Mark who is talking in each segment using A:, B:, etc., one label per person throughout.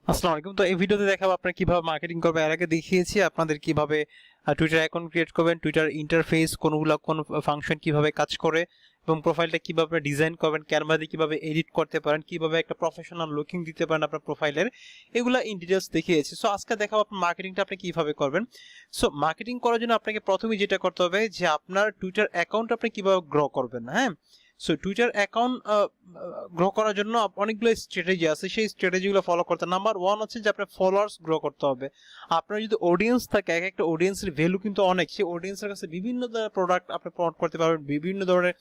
A: আসসালামু আলাইকুম। তো এই ভিডিওতে দেখাবো আপনারা কিভাবে মার্কেটিং করবেন। এর আগে দেখিয়েছি আপনাদের কিভাবে টুইটার অ্যাকাউন্ট ক্রিয়েট করবেন, টুইটার ইন্টারফেস কোন ফাংশন কিভাবে কাজ করে এবং প্রোফাইলটা কিভাবে ডিজাইন করবেন, ক্যানভা দিয়ে কিভাবে এডিট করতে পারেন, কিভাবে একটা প্রফেশনাল লুকিং দিতে পারেন আপনার প্রোফাইলের, এগুলা ইন ডিটেইলস দেখিয়েছি। সো আজকে দেখাবো আপনার মার্কেটিংটা আপনি কিভাবে করবেন। সো মার্কেটিং করার জন্য আপনাকে প্রথমেই যেটা করতে হবে যে আপনার টুইটার অ্যাকাউন্ট আপনি কিভাবে গ্রো করবেন। হ্যাঁ, সো টুইটার অ্যাকাউন্ট গ্রো করার জন্য অনেকগুলো স্ট্র্যাটেজি আছে, সেই স্ট্র্যাটেজিগুলো ফলো করতে। নাম্বার ওয়ান হচ্ছে যে আপনার ফলোয়ার্স গ্রো করতে হবে। আপনার যদি অডিয়েন্স থাকে, এক একটা অডিয়েন্সের ভ্যালু কিন্তু অনেক, সেই অডিয়েন্সের কাছে বিভিন্ন ধরনের প্রোডাক্ট আপনি প্রমোট করতে পারবেন, বিভিন্ন ধরনের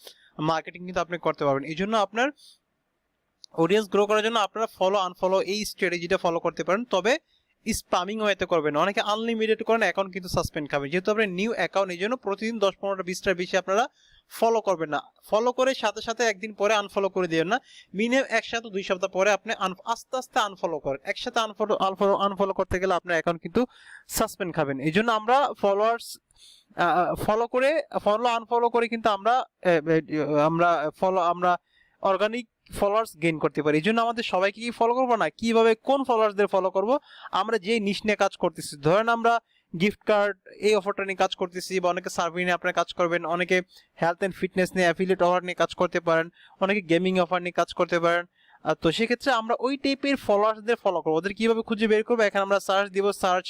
A: মার্কেটিং কিন্তু আপনি করতে পারবেন। এই জন্য আপনার অডিয়েন্স গ্রো করার জন্য আপনারা ফলো আনফলো এই স্ট্র্যাটেজিটা ফলো করতে পারেন, তবে স্প্যামিং হয়তো করবেন। অনেকে আনলিমিটেড করেন, অ্যাকাউন্ট কিন্তু সাসপেন্ড খাবে। যেহেতু আপনার নিউ অ্যাকাউন্ট, এই জন্য প্রতিদিন 10-15টা 20টার বেশি আপনারা ফলো করবেন না। ফলো করে সাথে সাথে একদিন পরে আনফলো করে দিবেন না। মিনিমাম 1 সপ্তাহ 2 সপ্তাহ পরে আপনি আস্তে আস্তে আনফলো করেন। একসাথে আনফলো করতে গেলে আপনার অ্যাকাউন্ট কিন্তু সাসপেন্ড খাবেন। এই জন্য আমরা ফলোয়ার্স ফলো আনফলো করে কিন্তু আমরা অর্গানিক ফলোয়ার্স গেইন করতে পারি। এই জন্য আমাদের সবাইকে কি ফলো করবো না, কিভাবে কোন ফলোয়ার্সদের ফলো করব, আমরা যে নিশ নিয়ে কাজ করতেছি। ধরেন আমরা গিফট কার্ড এই অফারটা নিয়ে কাজ করতেছি, বা অনেকে সার্ভে নিয়ে আপনারা কাজ করবেন, অনেকে হেলথ অ্যান্ড ফিটনেস নিয়ে অ্যাফিলিয়েট অফার নিয়ে কাজ করতে পারেন, অনেকে গেমিং অফার নিয়ে কাজ করতে পারেন। তো সেক্ষেত্রে আমরা ওই টাইপের ফলোয়ার্সদের ফলো করবো। ওদের কিভাবে খুঁজে বের করবো, এখানে আমরা সার্চ দিব, সার্চ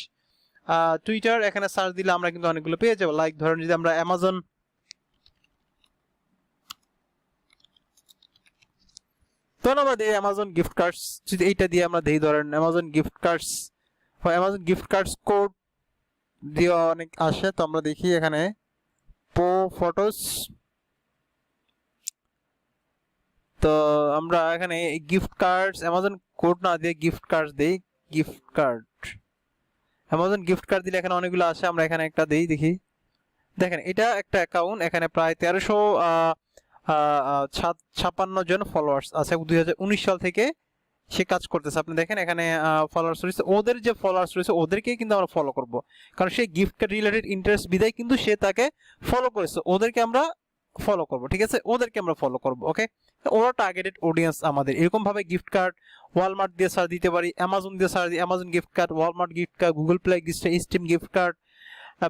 A: টুইটার, এখানে সার্চ দিলে আমরা কিন্তু অনেকগুলো পেয়ে যাবো। লাইক ধরেন যদি আমরা অ্যামাজন তখন আমরা দিই অ্যামাজন গিফট কার্ডস, যদি এইটা দিয়ে আমরা দিই, ধরেন অ্যামাজন গিফট কার্ডস বা অ্যামাজন গিফট কার্ডস কোড দিয়ে অনেক আসে। তো আমরা দেখি এখানে ফটোস, তো আমরা এখানে গিফট কার্ডস অ্যামাজন কোড না দিয়ে গিফট কার্ডস দিই। Gift card Amazon gift card দিলে এখানে অনেকগুলো আসে, আমরা এখানে একটা দিই, দেখি। দেখেন এটা একটা অ্যাকাউন্ট, এখানে প্রায় 1356 জন ফলোয়ার্স আছে। 2019 সাল থেকে সে কাজ করতেছে। আপনি দেখেন এখানে ফলোয়ার্স রয়েছে, ওদের যে ফলোয়ার্স রয়েছে ওদেরকেই কিন্তু আমরা ফলো করব, কারণ সে গিফট কার্ড রিলেটেড ইন্টারেস্ট বিদায় কিন্তু সে তাকে ফলো করেছে, ওদেরকে আমরা ফলো করব। ঠিক আছে, ওদেরকে আমরা ফলো করব। ওকে, ওরা টার্গেটেড অডিয়েন্স আমাদের। এরকম ভাবে গিফট কার্ড ওয়ালমার্ট দিয়ে সার্চ দিতে পারি, অ্যামাজন দিয়ে সার্চ দিই, Amazon gift card, Walmart gift card, Google play gift, steam gift card,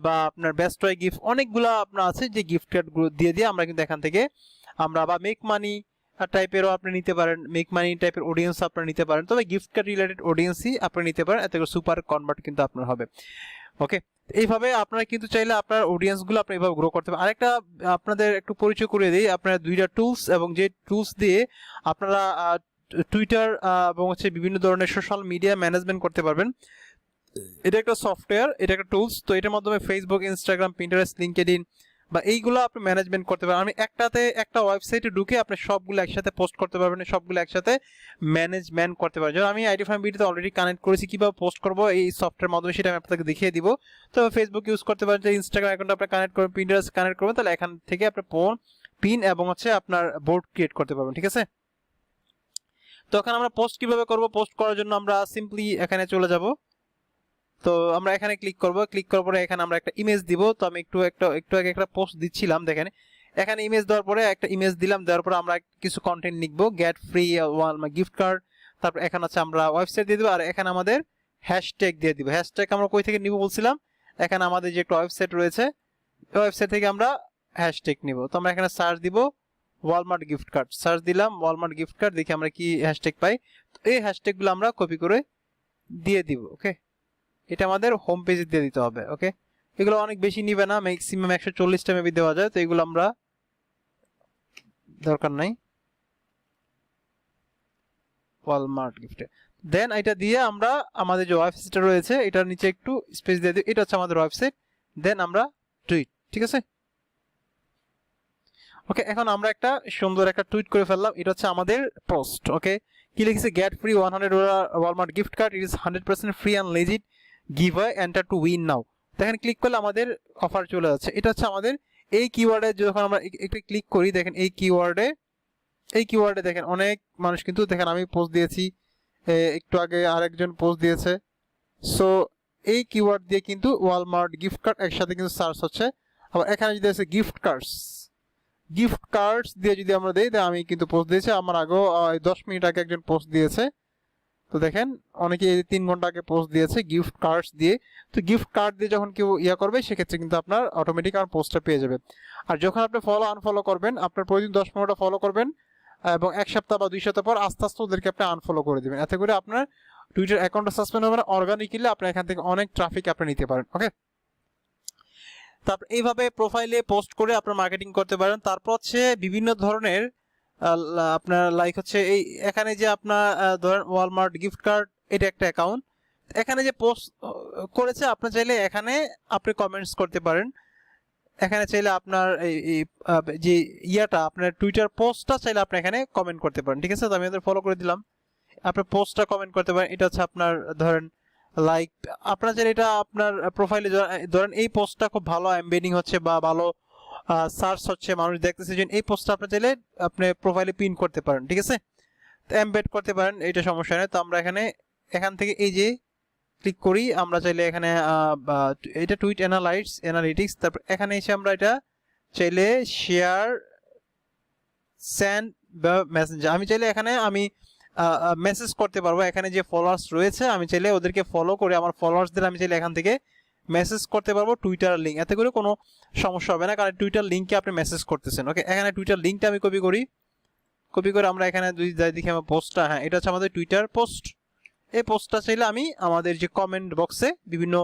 A: বা আপনার বেস্ট টয় গিফট, অনেকগুলো আপনার আছে যে গিফট কার্ডগুলো দিয়ে আমরা কিন্তু এখান থেকে আমরা, বা মেক মানি টাইপেরও আপনি নিতে পারেন, মেক মানি টাইপের অডিয়েন্স আপনারা নিতে পারেন, তবে গিফট কার্ড রিলেটেড অডিয়েন্সই আপনি নিতে পারেন, এতে করে সুপার কনভার্ট কিন্তু আপনার হবে। ওকে, এইভাবে আপনারা কিন্তু চাইলে আপনার অডিয়েন্সগুলো আপনি এইভাবে গ্রো করতে পারেন। আরেকটা আপনাদের একটু পরিচয় করে দিই, আপনারা দুইটা টুলস, এবং যে টুলস দিয়ে আপনারা টুইটার এবং হচ্ছে বিভিন্ন ধরনের সোশ্যাল মিডিয়া ম্যানেজমেন্ট করতে পারবেন। এটা একটা সফটওয়্যার, এটা একটা টুলস। তো এটার মাধ্যমে ফেসবুক, ইনস্টাগ্রাম, পিন্টারেস্ট, লিঙ্কডইন বা এইগুলো আপনি ম্যানেজমেন্ট করতে পারেন। আমি একটা ওয়েবসাইটে ঢুকে আপনি সবগুলো একসাথে পোস্ট করতে পারবেন, সবগুলো একসাথে ম্যানেজমেন্ট করতে পারবেন। যেমন আমি আইডি ফার্ম ভিডিওতে অলরেডি কানেক্ট করেছি, কিভাবে পোস্ট করবো এই সফটওয়্যার মাধ্যমে, সেটা আমি আপনাকে দেখিয়ে দিব। তো ফেসবুক ইউজ করতে পারেন, যে ইনস্টাগ্রাম অ্যাকাউন্ট আপনি কানেক্ট করবেন, পিন্টারেস্ট কানেক্ট করবেন, তাহলে এখান থেকে আপনি পিন এবং হচ্ছে আপনার বোর্ড ক্রিয়েট করতে পারবেন। ঠিক আছে, তো এখন আমরা পোস্ট কিভাবে করব, পোস্ট করার জন্য আমরা সিম্পলি এখানে চলে যাব। তো আমরা এখানে ক্লিক করব, ক্লিক করার পরে এখানে আমরা একটা ইমেজ দিব। তো আমি একটু আগে একটা পোস্ট দিচ্ছিলাম, দেখেন এখানে ইমেজ দেওয়ার পরে একটা ইমেজ দিলাম, দেওয়ার পরে আমরা কিছু কন্টেন্ট লিখবো, গেট ফ্রি গিফট কার্ড, তারপর এখানে আছে আমরা ওয়েবসাইট দিয়ে দিব, আর এখানে আমাদের হ্যাশট্যাগ দিয়ে দিব। হ্যাশট্যাগ আমরা কই থেকে নিব বলছিলাম, এখানে আমাদের যে একটা ওয়েবসাইট রয়েছে, ওয়েবসাইট থেকে আমরা হ্যাশট্যাগ নিব। তো আমরা এখানে সার্চ দিব ওয়ালমার্ট গিফট কার্ড, সার্চ দিলাম ওয়ালমার্ট গিফট কার্ড, দেখি আমরা কি হ্যাশট্যাগ পাই। তো এই হ্যাশট্যাগুলো আমরা কপি করে দিয়ে দিব। ওকে, এটা আমাদের হোম পেজে দিয়ে দিতে হবে। ওকে, এগুলো অনেক বেশি নিবে না, ম্যাক্সিমাম 140টা মেবি দেওয়া যায়, তো এগুলো আমরা দরকার নাই। ওয়ালমার্ট গিফটে দেন এটা দিয়ে আমরা আমাদের যে ওয়েবসাইটটা রয়েছে এটার নিচে একটু স্পেস দিয়ে দিই, এটা হচ্ছে আমাদের ওয়েবসাইট। দেন আমরা টুইট, ঠিক আছে। ওকে, এখন আমরা একটা সুন্দর একটা টুইট করে ফেললাম, এটা হচ্ছে আমাদের পোস্ট। ওকে, কি লিখেছে, get free $100 Walmart gift card, it is 100% free and legit give enter to win now. দেখেন ক্লিক করলে আমাদের অফার চলে যাচ্ছে। এটা হচ্ছে আমাদের এই কিওয়ার্ডে, যখন আমরা একটু ক্লিক করি, দেখেন এই কিওয়ার্ডে দেখেন অনেক মানুষ কিন্তু, দেখেন আমি পোস্ট দিয়েছি, একটু আগে আরেকজন পোস্ট দিয়েছে। সো এই কিওয়ার্ড দিয়ে কিন্তু ওয়ালমার্ট গিফট কার্ড একসাথে কিন্তু সার্চ হচ্ছে। আবার এখানে যদি আছে গিফট কার্ডস দিয়ে যদি আমরা দিই, আমি কিন্তু পোস্ট দিয়েছি, আমার আগেও 10 মিনিট আগে একজন পোস্ট দিয়েছে। তো দেখেন অনেকে 3 ঘন্টা আগে পোস্ট দিয়েছে গিফট কার্ডস দিয়ে। তো গিফট কার্ড দিয়ে যখন কেউ ইয়া করবে সেক্ষেত্রে কিন্তু আপনার অটোমেটিক আর পোস্টটা পেয়ে যাবে। আর যখন আপনি ফলো আনফলো করবেন, আপনার প্রতিদিন 10-15টা ফলো করবেন এবং 1 সপ্তাহ বা 2 সপ্তাহ পর আস্তে আস্তে ওদেরকে আপনি আনফলো করে দেবেন। এতে করে আপনার টুইটার অ্যাকাউন্টটা সাসপেন্ড হবে না, অর্গানিকলি আপনি এখান থেকে অনেক ট্রাফিক আপনি নিতে পারেন। ওকে, তারপর এইভাবে প্রোফাইলে পোস্ট করে আপনার মার্কেটিং করতে পারেন। তারপর হচ্ছে বিভিন্ন ধরনের আপনার লাইক হচ্ছে এই এখানে যে আপনার ধরেন ওয়ালমার্ট গিফট কার্ড, এটা একটা অ্যাকাউন্ট, এখানে যে পোস্ট করেছে আপনি চাইলে এখানে আপনি কমেন্টস করতে পারেন। এখানে চাইলে আপনার যে ইয়াটা আপনার টুইটার পোস্টটা চাইলে আপনি এখানে কমেন্ট করতে পারেন। ঠিক আছে, তো আমি ওদের ফলো করে দিলাম, আপনার পোস্টটা কমেন্ট করতে পারেন। এটা হচ্ছে আপনার ধরেন লাইক আপনার চাইলে এটা আপনার প্রোফাইলে ধরেন এই পোস্টটা খুব ভালো এমবেডিং হচ্ছে বা ভালো সার্চ হচ্ছে, মানুষ দেখতেছে, যে এই পোস্টটা আপনি চাইলে আপনি প্রোফাইলে পিন করতে পারেন। ঠিক আছে, তো এমবেড করতে পারেন, এটা সমস্যা নেই। তো আমরা এখান থেকে এই যে ক্লিক করি, আমরা চাইলে এখানে এটা টুইট অ্যানালিটিক্স, তারপর এখানে এসে আমরা এটা চাইলে শেয়ার সেন্ড বা মেসেঞ্জার, আমি চাইলে এখানে আমি মেসেজ করতে পারবো। এখানে যে ফলোয়ার্স রয়েছে আমি চাইলে ওদেরকে ফলো করে আমার ফলোয়ার্সদের আমি চাইলে এখান থেকে মেসেজ করতে পারবো টুইটার লিঙ্ক, এতে করে কোনো সমস্যা হবে না, কারণ টুইটার লিঙ্কে আপনি মেসেজ করতেছেন। ওকে, এখানে টুইটার লিঙ্কটা আমি কপি করে আমরা এখানে দেখি আমার পোস্টটা, হ্যাঁ এটা হচ্ছে আমাদের টুইটার পোস্ট। এই পোস্টটা চাইলে আমি আমাদের যে কমেন্ট বক্সে বিভিন্ন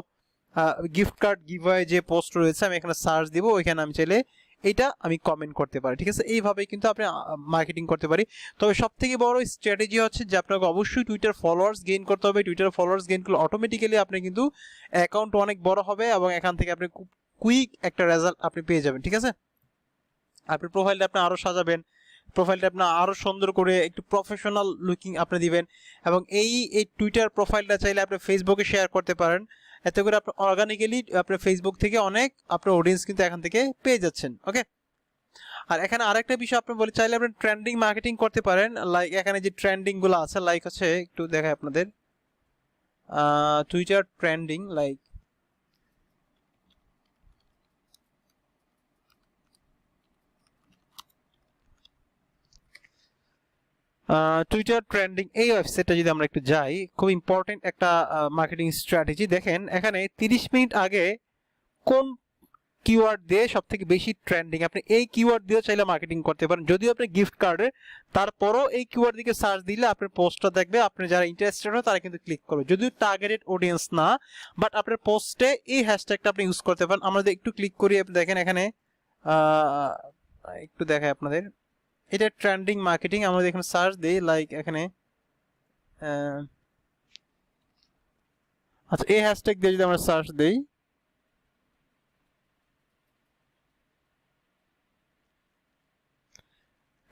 A: গিফট কার্ড গিভওয়ে যে পোস্ট রয়েছে আমি এখানে সার্চ দিব, ওইখানে আমি চাইলে এটা আমি কমেন্ট করতে পারি। ঠিক আছে, এইভাবে কিন্তু আপনি মার্কেটিং করতে পারি। তবে সব থেকে বড় স্ট্র্যাটেজি হচ্ছে যে আপনাকে অবশ্যই টুইটার ফলোয়ার্স গেইন করতে হবে। টুইটার ফলোয়ার্স গেইন করলে অটোমেটিক্যালি আপনি কিন্তু অ্যাকাউন্ট অনেক বড় হবে এবং এখান থেকে আপনি খুব কুইক একটা রেজাল্ট আপনি পেয়ে যাবেন। ঠিক আছে, আপনি প্রোফাইলটা আপনি আরও সাজাবেন, প্রোফাইলটা আপনার আরও সুন্দর করে একটু প্রফেশনাল লুকিং আপনি দিবেন, এবং এই টুইটার প্রোফাইলটা চাইলে আপনি ফেসবুকে শেয়ার করতে পারেন। এতে করে আপনি অর্গানিক্যালি আপনার ফেসবুক থেকে অনেক আপনার অডিয়েন্স কিন্তু এখান থেকে পেয়ে যাচ্ছেন। ওকে, আর এখানে আরেকটা বিষয় আপনি বলে চাইলে আপনি ট্রেন্ডিং মার্কেটিং করতে পারেন। লাইক এখানে যে ট্রেন্ডিংগুলো আছে, লাইক হচ্ছে একটু দেখায় আপনাদের Twitter trending, like Twitter trending, এই ওয়েবসাইটটা যদি আমরা একটু যাই, খুব ইম্পর্টেন্ট একটা মার্কেটিং স্ট্র্যাটেজি। দেখেন এখানে 30 মিনিট আগে কোন কিওয়ার্ড দিয়ে সব থেকে বেশি ট্রেন্ডিং, আপনি এই কিওয়ার্ড দিয়েও চাইলে মার্কেটিং করতে পারেন। যদিও আপনি গিফট কার্ডে, তারপরও এই কিওয়ার্ড দিকে সার্চ দিলে আপনার পোস্টটা দেখবে, আপনি যারা ইন্টারেস্টেড হয় তারা কিন্তু ক্লিক করবে, যদিও টার্গেটেড অডিয়েন্স না, বাট আপনার পোস্টে এই হ্যাশট্যাগটা আপনি ইউজ করতে পারেন। আমরা যদি একটু ক্লিক করি, আপনি দেখেন এখানে একটু দেখায় আপনাদের, এটা ট্রেন্ডিং মার্কেটিং, আমরা এখানে সার্চ দিই, লাইক এখানে আচ্ছা এই হ্যাশট্যাগ দিয়ে যদি আমরা সার্চ দিই,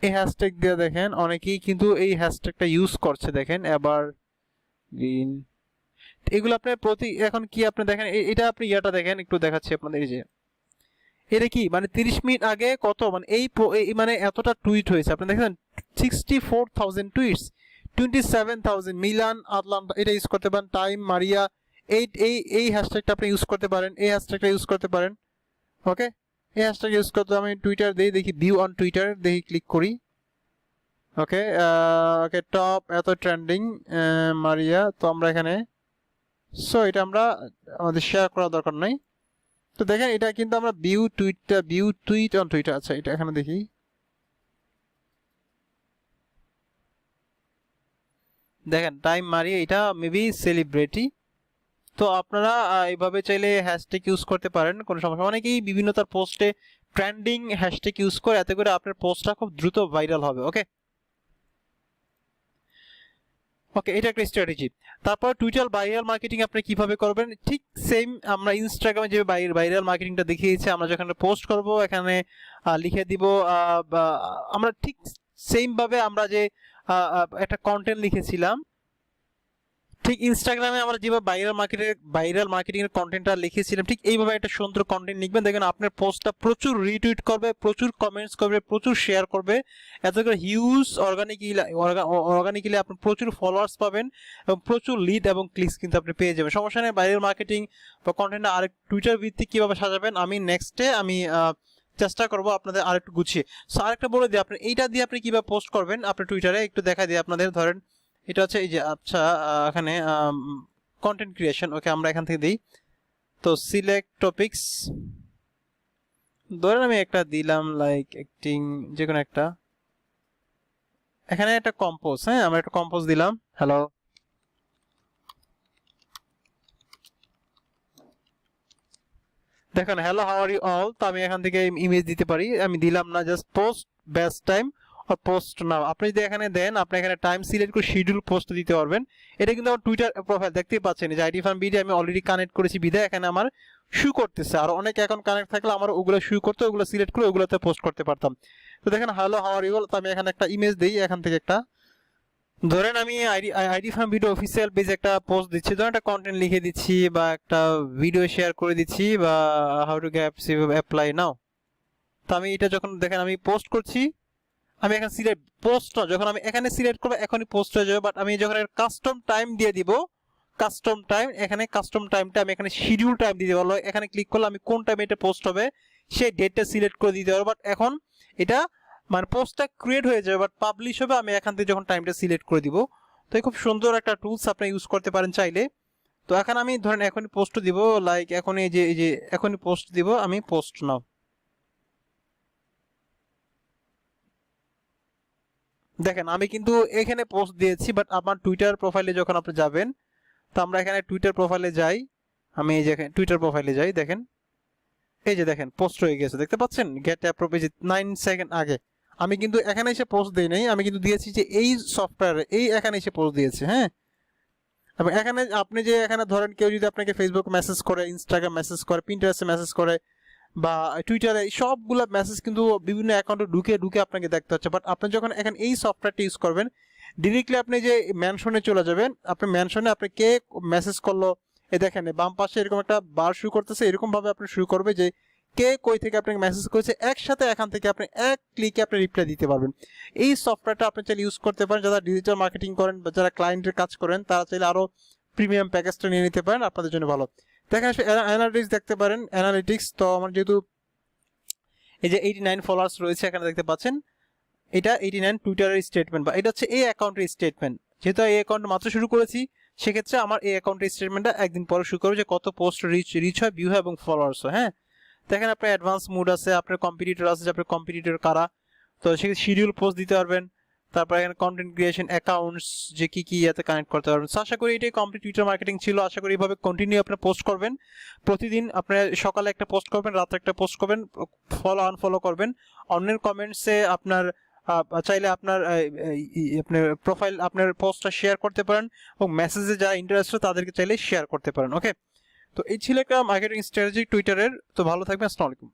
A: এই হ্যাশট্যাগ দিয়ে দেখেন অনেকেই কিন্তু এই হ্যাশট্যাগটা ইউজ করছে। দেখেন এবার গ্রিন, এগুলো আপনার এখন কি আপনি দেখেন এটা আপনি ইয়াটা দেখেন, একটু দেখাচ্ছি আপনাদের, এই যে এটা কি মানে 30 মিনিট আগে কত মানে মানে এতটা টুইট হয়েছে, আপনি দেখেন 64,000 টুইটস, 27,000 মিলান আটলান্টা, এটা ইউজ করতে পারেন। টাইম মারিয়া, এই হ্যাশট্যাগটা আপনি ইউজ করতে পারেন, এই হ্যাশট্যাগটা ইউজ করতে পারেন। ওকে, এই হ্যাশট্যাগ ইউজ করতে আমি টুইটার দেখি ভিউ অন টুইটার দেখি, ক্লিক করি। ওকে, ওকে টপ এত ট্রেন্ডিং মারিয়া, তো আমরা এখানে সো এটা আমরা আমাদের শেয়ার করার দরকার নাই। তো দেখেন এটা কিন্তু আমরা ভিউ টুইট অন টুইটার, আচ্ছা এটা এখানে দেখি, দেখেন টাইম মারিয়া, এটা মেবি সেলিব্রিটি। তো আপনারা এইভাবে চাইলে হ্যাশট্যাগ ইউজ করতে পারেন, কোনো সমস্যা। অনেকেই বিভিন্ন তার পোস্টে ট্রেন্ডিং হ্যাশট্যাগ ইউজ করে, এতে করে আপনার পোস্টটা খুব দ্রুত ভাইরাল হবে। ওকে, এটা একটা স্ট্র্যাটেজি। তারপর টুইটার ভাইরাল মার্কেটিং আপনি কিভাবে করবেন, ঠিক সেম আমরা ইনস্টাগ্রামে যে ভাইরাল মার্কেটিংটা দেখিয়েছি, আমরা যখন পোস্ট করব এখানে লিখে দিব, আমরা ঠিক সেম ভাবে আমরা যে একটা কন্টেন্ট লিখেছিলাম, ঠিক ইনস্টাগ্রামে আমরা যেভাবে ভাইরাল মার্কেটিং এর কন্টেন্টটা লিখেছিলাম, ঠিক এইভাবে একটা সুন্দর কন্টেন্ট লিখবেন। দেখবেন আপনার পোস্টটা প্রচুর রিটুইট করবে, প্রচুর কমেন্টস করবে, প্রচুর শেয়ার করবে, এত করে হিউজ অর্গানিক্যালি আপনি প্রচুর ফলোয়ার্স পাবেন এবং প্রচুর লিড এবং ক্লিকস কিন্তু আপনি পেয়ে যাবেন। সমস্যা নেই, ভাইরাল মার্কেটিং বা কন্টেন্টটা আরেক টুইটার ভিত্তিক কিভাবে সাজাবেন আমি নেক্সটে চেষ্টা করবো আপনাদের আরেকটু গুছিয়ে। সো আরেকটা বলে দিই, আপনি এইটা দিয়ে আপনি কিভাবে পোস্ট করবেন আপনার টুইটারে, একটু দেখা দিই আপনাদের। ধরেন এটা হচ্ছে এই যে আচ্ছা এখানে কন্টেন্ট ক্রিয়েশন, ওকে আমরা এখান থেকে দিই। তো সিলেক্ট টপিকস, ধরেন আমি একটা দিলাম লাইক অ্যাক্টিং, যে কোনো একটা, এখানে একটা কম্পোজ, হ্যাঁ আমরা একটা কম্পোজ দিলাম। হ্যালো, দেখেন hello how are you all. তো আমি এখান থেকে ইমেজ দিতে পারি, আমি দিলাম না, জাস্ট পোস্ট বেস্ট টাইম আর পোস্ট নাও। আপনি যদি এখানে দেন, আপনি এখানে টাইম সিলেক্ট করে শিডিউল পোস্ট দিতে পারবেন। এটা কিন্তু আমার টুইটার প্রোফাইল দেখতেই পাচ্ছেন, যে আইটি ফার্ম বিডি আমি অলরেডি কানেক্ট করেছি বিদায় এখানে আমার শু করতেছে। আর অনেক অ্যাকাউন্ট কানেক্ট থাকলে আমার ওগুলো শু করতে, ওগুলো সিলেক্ট করে ওগুলোতে পোস্ট করতে পারতাম। তো দেখেন hello how are you all. তো আমি এখানে একটা ইমেজ দিই, এখান থেকে একটা, ধরেন আমি আইডি ফার্ম ভিডিও অফিসিয়াল পেজে একটা পোস্ট দিচ্ছি, ধরেন একটা কন্টেন্ট লিখে দিচ্ছি বা একটা ভিডিও শেয়ার করে দিচ্ছি, বা হাউ টু গেট অ্যাপ্লাই নাও। তো আমি এটা যখন দেখেন আমি পোস্ট করছি, আমি এখানে সিলেক্ট পোস্ট না, যখন আমি এখানে সিলেক্ট করবো এখনই পোস্ট হয়ে যাবে। বাট আমি যখন কাস্টম টাইম দিয়ে দিব, কাস্টম টাইম, এখানে কাস্টম টাইমটা আমি এখানে শিডিউল টাইম দিয়ে দিব, এখানে ক্লিক করলে আমি কোন টাইমে এটা পোস্ট হবে সেই ডেটটা সিলেক্ট করে দিতে পারবো। বাট এখন এটা মানে পোস্টটা ক্রিয়েট হয়ে যাবে, বাট পাবলিশ হবে আমি এখান থেকে যখন টাইমটা সিলেক্ট করে দিব। তো এই খুব সুন্দর একটা টুলস আপনি ইউজ করতে পারেন চাইলে। তো এখন আমি ধরেন এখনই পোস্ট দিব, লাইক এখন এই যে এখনই পোস্ট দিব, আমি পোস্ট নাও। দেখেন আমি কিন্তু এখানে পোস্ট দিয়েছি, বাট আমার টুইটার প্রোফাইলে যখন আপনি যাবেন, তো আমরা এখানে টুইটার প্রোফাইলে যাই, আমি এই যে টুইটার প্রোফাইলে যাই, দেখেন এই যে দেখেন পোস্ট হয়ে গেছে, দেখতে পাচ্ছেন গেট অ্যাপ্রুভ, এই যে 9 সেকেন্ড আগে। আমি কিন্তু এখানে এসে পোস্ট দিই নাই, আমি কিন্তু দিয়েছি যে এই সফটওয়্যারে, এই এখানে এসে পোস্ট দিয়েছি, হ্যাঁ। এবং এখানে আপনি যে এখানে ধরেন কেউ যদি আপনাকে ফেসবুক মেসেজ করে, ইনস্টাগ্রাম মেসেজ করে, পিন্টারেস্টে মেসেজ করে, বা টুইটারে, সবগুলো মেসেজ কিন্তু বিভিন্ন অ্যাকাউন্টে ঢুকে ঢুকে আপনাকে দেখতে হচ্ছে। বাট আপনি যখন এখানে এই সফটওয়্যারটি ইউজ করবেন, ডিরেক্টলি আপনি যে মেনশনে চলে যাবেন, আপনি মেনশনে আপনি কে মেসেজ করলো, এই দেখেন বাম পাশে এরকম একটা বার শুরু করতেছে, এরকম ভাবে আপনি শুরু করবে যে কে কই থেকে আপনাকে মেসেজ করেছে, একসাথে এখান থেকে আপনি এক ক্লিকে আপনি রিপ্লাই দিতে পারবেন। এই সফটওয়্যারটা আপনি চাইলে ইউজ করতে পারেন, যারা ডিজিটাল মার্কেটিং করেন বা যারা ক্লায়েন্টের কাজ করেন, তারা চাইলে আরো প্রিমিয়াম প্যাকেজটা নিয়ে নিতে পারেন, আপনাদের জন্য ভালো। দেখেন অ্যানালিটিক্স দেখতে পারেন, অ্যানালিটিক্স। তো আমার যেহেতু এই যে 89 ফলোয়ার্স রয়েছে এখানে দেখতে পাচ্ছেন, এটা 89 টুইটারের স্টেটমেন্ট, বা এটা হচ্ছে এই অ্যাকাউন্টের স্টেটমেন্ট। যেহেতু এই অ্যাকাউন্ট মাত্র শুরু করেছি, সেক্ষেত্রে আমার এই অ্যাকাউন্টের স্টেটমেন্টটা একদিন পরে শুরু করবে, যে কত পোস্ট রিচ হয়, ভিউ হয় এবং ফলোয়ার্স হয়, হ্যাঁ। দেখেন আপনার অ্যাডভান্স মুড আছে, আপনার কম্পিটিটর আছে, যে আপনার কম্পিটিটর কারা, তো সেক্ষেত্রে শিডিউল পোস্ট দিতে পারবেন। তারপর এখানে কন্টেন্ট ক্রিয়েশন, অ্যাকাউন্টস, যে কি কি ইয়াতে কানেক্ট করতে পারবেন। তো আশা করি এটাই কমপ্লিট টুইটার মার্কেটিং ছিল। আশা করি এইভাবে কন্টিনিউ আপনার পোস্ট করবেন, প্রতিদিন আপনার সকালে একটা পোস্ট করবেন, রাতে একটা পোস্ট করবেন, ফলো আনফলো করবেন। অন্যের কমেন্টসে আপনার চাইলে আপনার আপনার প্রোফাইল, আপনার পোস্টটা শেয়ার করতে পারেন, এবং মেসেজে যারা ইন্টারেস্টেড তাদেরকে চাইলে শেয়ার করতে পারেন। ওকে, তো এই ছিল একটা মার্কেটিং স্ট্র্যাটেজি টুইটারের। তো ভালো থাকবেন, আসসালামু আলাইকুম।